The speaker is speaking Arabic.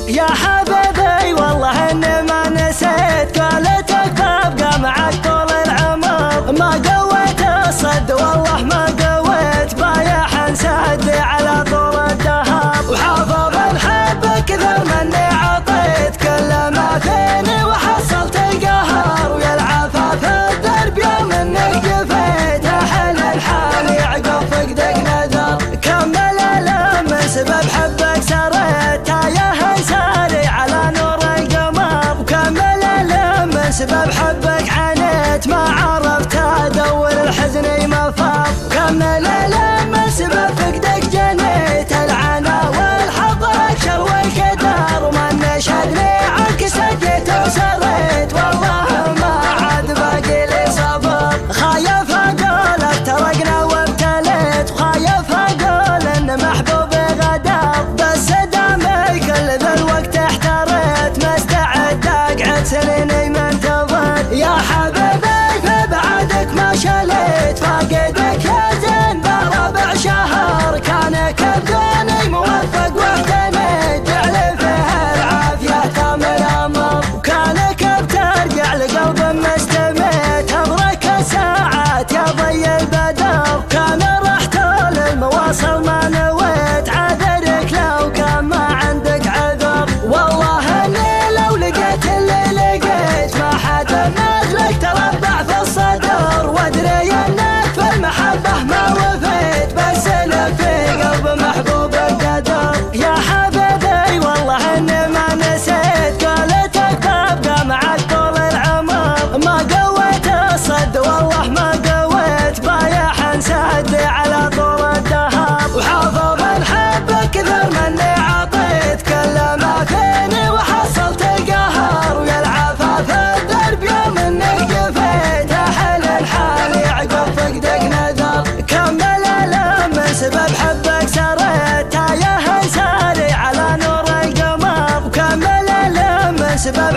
يا حبيبي والله اني ما نسيت قولتك ببقى معك طول العمر. ما قويت الصد والله ما قويت بايع انسد على طول الدهر. وحافظ الحب كثر مني عطيت كل ما فيني وحصلت القهر. ويا العفاف الدرب يوم انك جفيت احل الحال يعقب فقدك نذر. كمل الم سبب حبك سريت تايه ساري على نور القمر. وكمل الم سبب حبك عانيت ما عرفت ادور الحزن مفر. وكمل الم سبب فقدك جنيت العنا والحظ اكشر والكدر. ومن شدني عنك سجيت وسريت والله ما عاد باقي لي صبر. خايف اقول افترقنا وابتليت وخايف اقول ان محبوبي غدر. بس دامي كل ذا الوقت احتريت مستعد اقعد سنيني منتظر. يا حبيبي فبعدك ما شليت فاقدك يا زين بربع شهر. كان كبدوني موفق واهتميت جعل فيه العافية تام الامر. وكانك بترجع لقلب مستميت امرك الساعات يا ضي البدر. كان رحت للمواصل ما نويت عذرك لو كان ما عندك عذر. والله اني لو لقيت اللي لقيت ما حد مثلك تربع في الصدر. وادري انك في المحبة ما وفيت بس في قلب محبوب القدر. يا حبيبي والله اني ما نسيت قولتك ببقى معك طول العمر. ما قويت الصد والله ما قويت بايع انسد على طول الدهر. وحافظ الحب كثر مني عطيت كل ما فيني وحصلت القهر. ويا العفاف الدرب يوم انك جفيت احل الحال يعقب فقدك نذر. كمل الم سبب حبك سريت تايه ساري على نور القمر. وكمل الم سبب